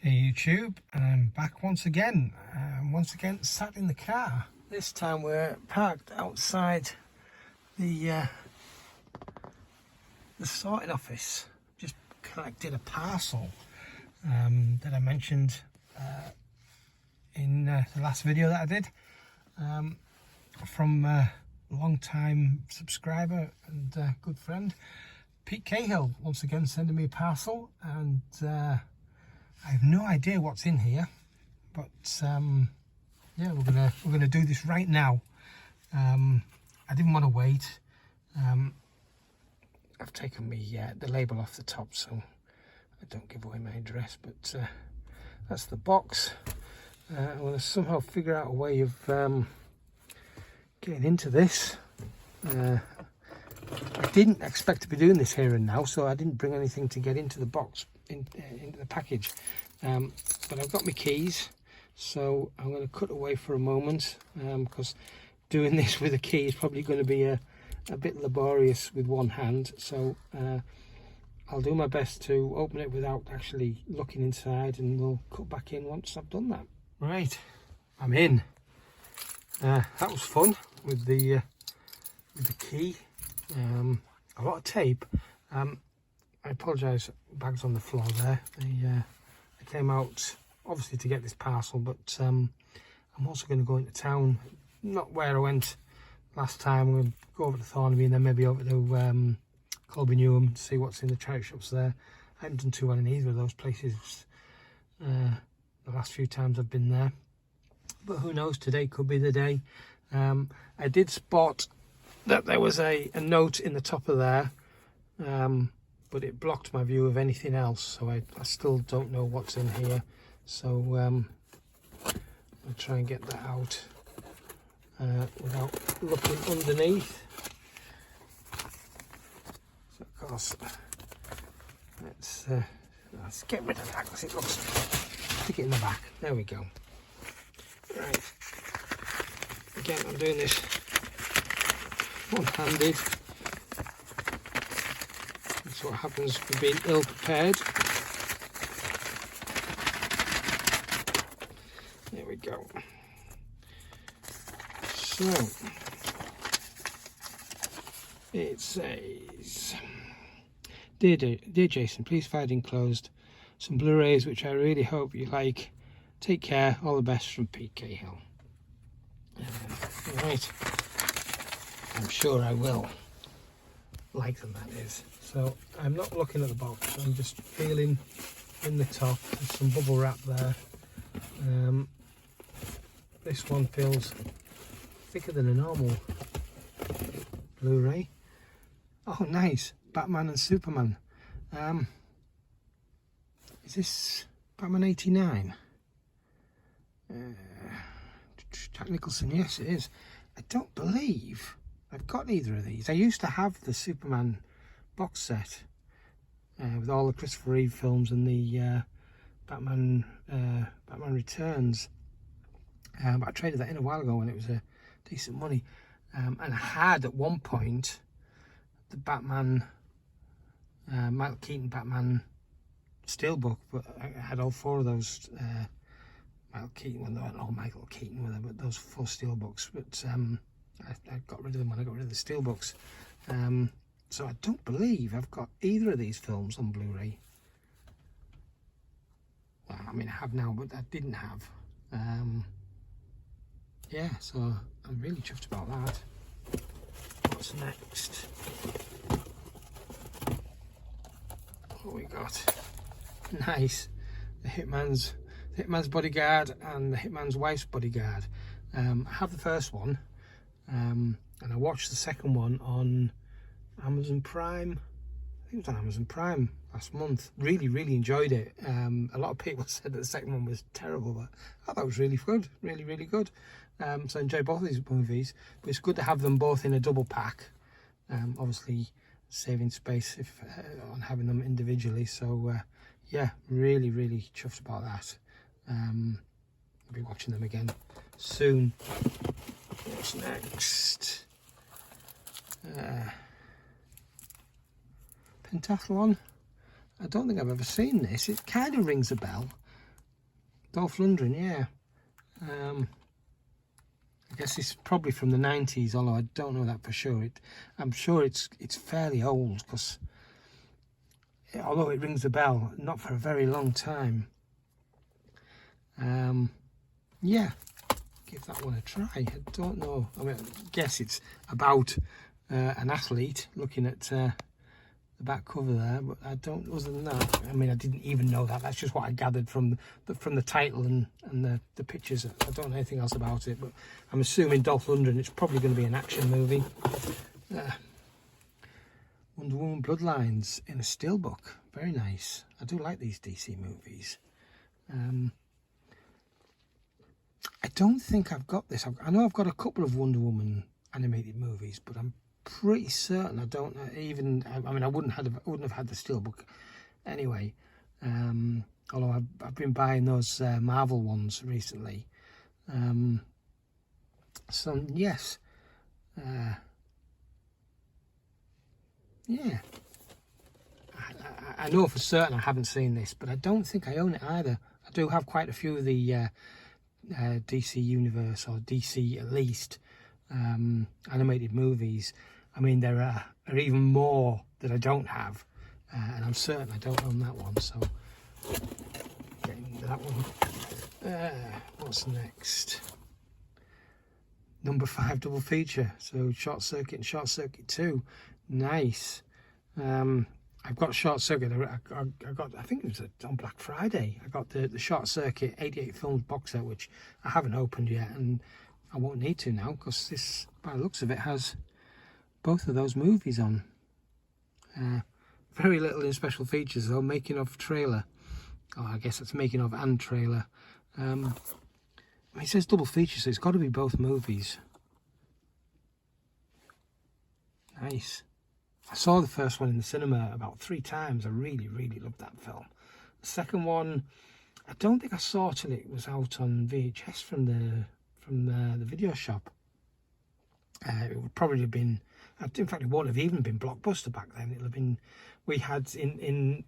Hey YouTube, and I'm back once again. Sat in the car. This time we're parked outside the sorting office. Just collected a parcel that I mentioned in the last video that I did from a long-time subscriber and good friend Pete Cahill. Once again sending me a parcel, and I have no idea what's in here, but yeah, we're gonna do this right now. I didn't want to wait. I've taken the label off the top so I don't give away my address, but that's the box. I want to somehow figure out a way of getting into this. I didn't expect to be doing this here and now, so I didn't bring anything to get into the box, into the package. But I've got my keys, so I'm going to cut away for a moment, because doing this with a key is probably going to be a bit laborious with one hand. So I'll do my best to open it without actually looking inside, and we'll cut back in once I've done that. Right, I'm in. That was fun with the key. A lot of tape. I apologise, bags on the floor there. They came out obviously to get this parcel, but I'm also going to go into town, not where I went last time. We'll go over to Thornaby and then maybe over to Colby Newham to see what's in the charity shops there. I haven't done too well in either of those places the last few times I've been there, but who knows, today could be the day. I did spot that there was a note in the top of there, but it blocked my view of anything else, so I still don't know what's in here. So I'll try and get that out without looking underneath. So of course, let's get rid of that because it looks, stick it in the back. There we go. Right, again, I'm doing this one-handed. That's what happens for being ill-prepared. There we go. So it says, Dear Jason, please find enclosed some Blu-rays which I really hope you like. Take care, all the best, from Pete Cahill. Right, I'm sure I will like them, that is. So I'm not looking at the box, I'm just feeling in the top. There's some bubble wrap there. This one feels thicker than a normal Blu-ray. Oh nice, Batman and Superman. Is this Batman 89? Jack Nicholson, yes it is. I don't believe I've got either of these. I used to have the Superman box set with all the Christopher Reeve films and the Batman Returns, but I traded that in a while ago when it was a decent money, and I had at one point the Batman Michael Keaton Batman Steelbook, but I had all four of those Michael Keaton, well, they weren't all Michael Keaton with them, but those 4 steelbooks. But I got rid of them when I got rid of the steelbooks. So I don't believe I've got either of these films on Blu-ray. Well, I mean, I have now, but I didn't have. Yeah, so I'm really chuffed about that. What's next? What we got? Nice. The Hitman's Bodyguard and the Hitman's Wife's Bodyguard. I have the first one, and I watched the second one on Amazon Prime. I think it was on Amazon Prime last month. Really enjoyed it. A lot of people said that the second one was terrible, but I thought that was really good, really good. So I enjoyed both of these movies, but it's good to have them both in a double pack. Obviously saving space on having them individually. So yeah, really chuffed about that. I'll be watching them again soon. What's next? Pentathlon. I don't think I've ever seen this. It kind of rings a bell. Dolph Lundgren, yeah. I guess it's probably from the 90s, although I don't know that for sure. I'm sure it's fairly old, because although it rings a bell, not for a very long time. Yeah, give that one a try. I don't know. I mean, I guess it's about an athlete, looking at the back cover there, but I don't. Other than that, I mean, I didn't even know that. That's just what I gathered from the title and the pictures. I don't know anything else about it, but I'm assuming Dolph Lundgren. It's probably going to be an action movie. Wonder Woman Bloodlines in a steelbook. Very nice. I do like these DC movies. I don't think I've got this. I know I've got a couple of Wonder Woman animated movies, but I'm pretty certain I don't even. I mean, I wouldn't have had the steelbook anyway. Although I've been buying those Marvel ones recently. So yes, yeah. I know for certain I haven't seen this, but I don't think I own it either. I do have quite a few of the DC Universe, or DC at least, animated movies. I mean, there are even more that I don't have, and I'm certain I don't own that one. So, getting into that one. What's next? Number 5 double feature. So, Short Circuit and Short Circuit 2. Nice. I've got Short Circuit. I got. I think it was on Black Friday. I got the Short Circuit 88 films box set, which I haven't opened yet, and I won't need to now, because this, by the looks of it, has both of those movies on. Very little in special features though. Making of trailer. Oh, I guess that's making of and trailer. It says double feature, so it's got to be both movies. Nice. I saw the first one in the cinema about 3 times. I really, really loved that film. The second one, I don't think I saw till it was out on VHS from the video shop. It would probably have been, in fact, it won't have even been Blockbuster back then. It'll have been, we had in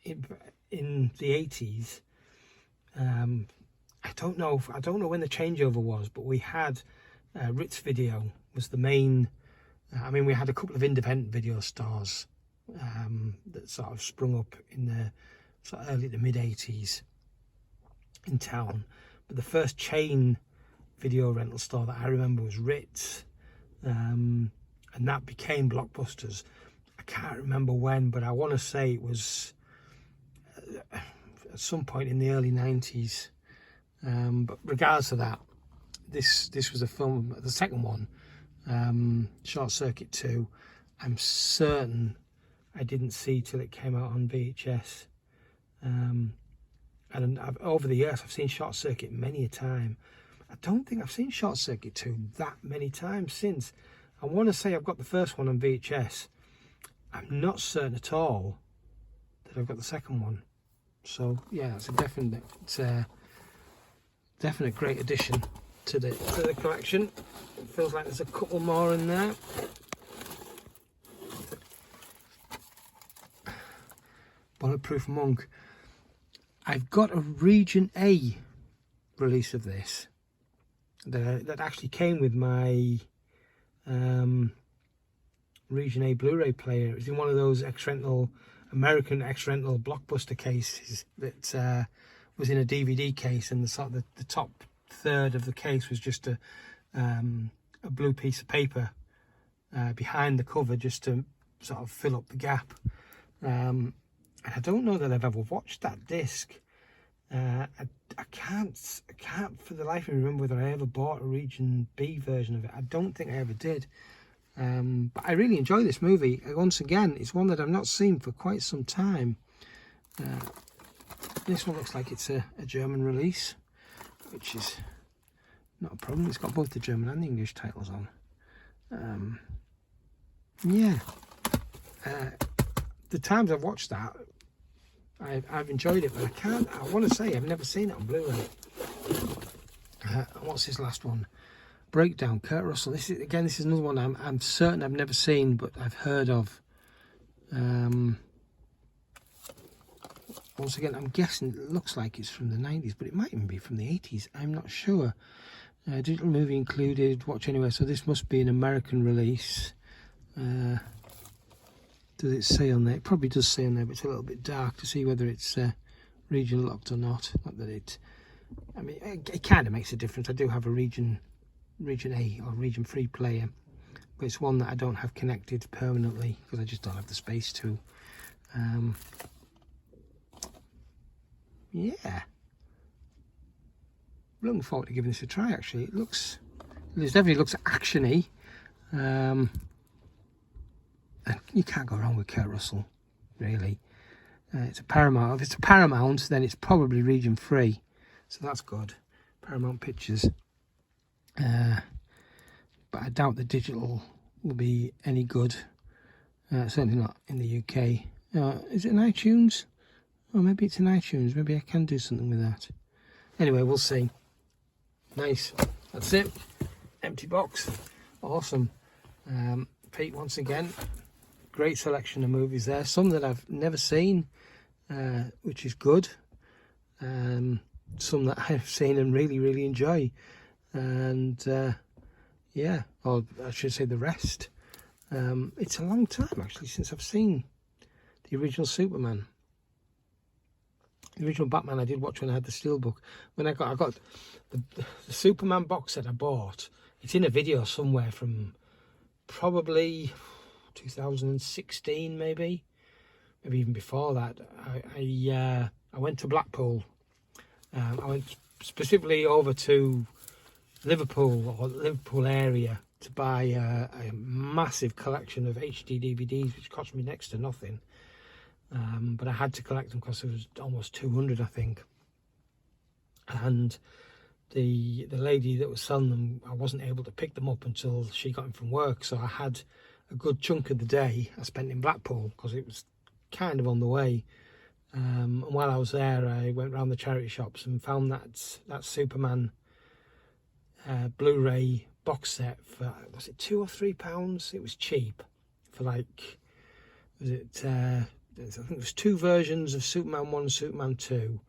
the 80s. I don't know when the changeover was, but we had Ritz Video was the main. I mean, we had a couple of independent video stores that sort of sprung up in the sort of early to mid 80s in town. But the first chain video rental store that I remember was Ritz, and that became Blockbusters. I can't remember when, but I want to say it was at some point in the early 90s. But regardless of that, this was a film, the second one, Short Circuit 2, I'm certain I didn't see till it came out on VHS. And over the years I've seen Short Circuit many a time. I don't think I've seen Short Circuit 2 that many times since. I want to say I've got the first one on VHS. I'm not certain at all that I've got the second one. So yeah, it's a definite great addition to the collection. It feels like there's a couple more in there. Bulletproof Monk. I've got a Region A release of this that actually came with my Region A Blu-ray player. It was in one of those American X-Rental Blockbuster cases that was in a DVD case, and the top third of the case was just a blue piece of paper behind the cover, just to sort of fill up the gap. And I don't know that I've ever watched that disc. I can't for the life of me remember whether I ever bought a Region B version of it. I don't think I ever did. But I really enjoy this movie. Once again, it's one that I've not seen for quite some time. This one looks like it's a German release, which is not a problem. It's got both the German and the English titles on. Yeah. The times I've watched that, I've enjoyed it, but I want to say I've never seen it on Blu-ray. What's this last one? Breakdown, Kurt Russell. This is another one I'm certain I've never seen, but I've heard of. once again, I'm guessing it looks like it's from the 90s, but it might even be from the 80s. I'm not sure. Digital movie included, watch anywhere. So this must be an American release. Does it say on there? It probably does say on there, but it's a little bit dark to see whether it's region locked or not. Not that it... I mean, it kind of makes a difference. I do have a region A or region 3 player, but it's one that I don't have connected permanently because I just don't have the space to. Yeah, looking forward to giving this a try. Actually, it definitely looks actiony, and you can't go wrong with Kurt Russell, really. It's a Paramount. If it's a Paramount, then it's probably region 3, so that's good. Paramount Pictures. But I doubt the digital will be any good. Certainly not in the UK. Is it in iTunes? Oh, maybe it's in iTunes. Maybe I can do something with that. Anyway, we'll see. Nice. That's it. Empty box. Awesome. Pete, once again, great selection of movies there. Some that I've never seen, which is good. Some that I've seen and really, really enjoy. And yeah, or I should say the rest. It's a long time actually since I've seen the original Superman. The original Batman I did watch when I had the Steelbook. When I got the Superman box set I bought. It's in a video somewhere from probably 2016, maybe even before that. I went to Blackpool. I went specifically over to Liverpool or Liverpool area to buy a massive collection of HD DVDs, which cost me next to nothing. But I had to collect them because it was almost 200, I think. And the lady that was selling them, I wasn't able to pick them up until she got in from work. So I had a good chunk of the day I spent in Blackpool because it was kind of on the way. And while I was there, I went around the charity shops and found that Superman Blu-ray box set for, was it £2 or £3? It was cheap for like, I think it was 2 versions of Superman 1 and Superman 2.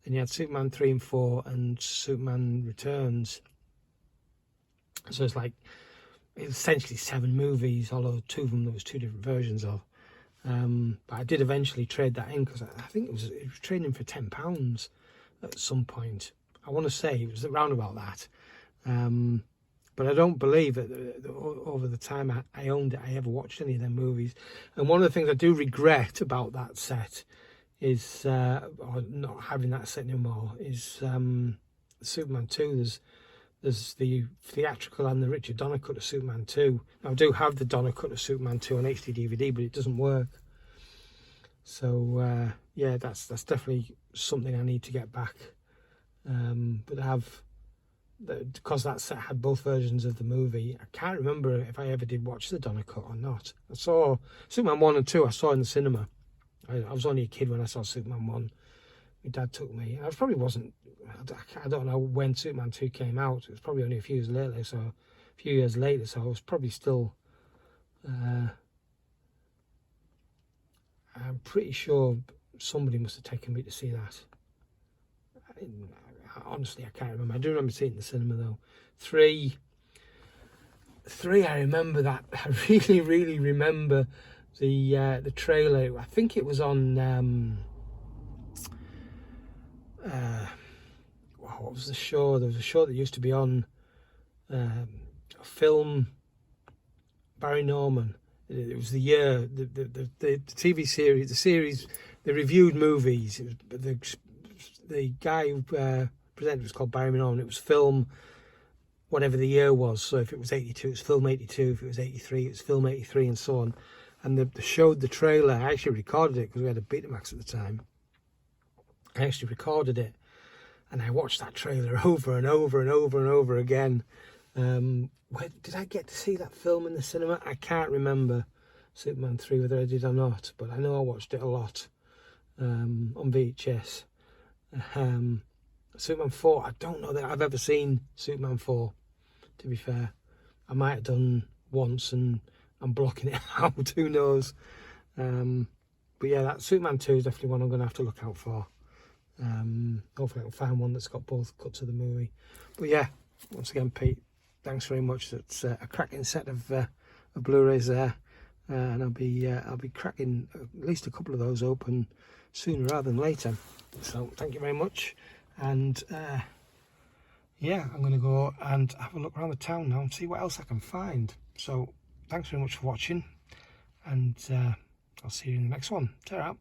Then you had Superman 3 and 4 and Superman Returns. So it's like essentially 7 movies, although 2 of them there was 2 different versions of. But I did eventually trade that in because I think it was trading for £10 at some point. I want to say it was around about that. But I don't believe that over the time I owned it, I ever watched any of them movies. And one of the things I do regret about that set is, or not having that set anymore, is Superman 2. There's the theatrical and the Richard Donner cut of Superman 2. Now, I do have the Donner cut of Superman 2 on HD DVD, but it doesn't work. So, yeah, that's definitely something I need to get back. But I have... because that set had both versions of the movie, I can't remember if I ever did watch the Donner cut or not. I saw Superman 1 and 2, I saw in the cinema. I was only a kid when I saw Superman 1. My dad took me. I probably wasn't, I don't know when Superman 2 came out. It was probably only a few years later, so I was probably still, I'm pretty sure somebody must have taken me to see that. Honestly, I can't remember. I do remember seeing it in the cinema though. 3, I remember that. I really, really remember the trailer. I think it was on what was the show? There was a show that used to be on a film. Barry Norman. It was the year the TV series, the reviewed movies. It was the guy who presented was called Barry Norman. It was film, whatever the year was. So if it was 82, it was film 82. If it was 83, it was film 83, and so on. And they showed the trailer. I actually recorded it because we had a Betamax at the time. I actually recorded it, and I watched that trailer over and over and over and over again. Where did I get to see that film in the cinema? I can't remember Superman 3 whether I did or not, but I know I watched it a lot on VHS. Superman 4, I don't know that I've ever seen Superman 4, to be fair. I might have done once and I'm blocking it out, who knows. But yeah, that Superman 2 is definitely one I'm going to have to look out for. Hopefully I can find one that's got both cuts of the movie. But yeah, once again, Pete, thanks very much. That's a cracking set of Blu-rays there, and I'll be cracking at least a couple of those open sooner rather than later. So thank you very much, and yeah, I'm going to go and have a look around the town now and see what else I can find. So thanks very much for watching, and I'll see you in the next one. Ta-ra.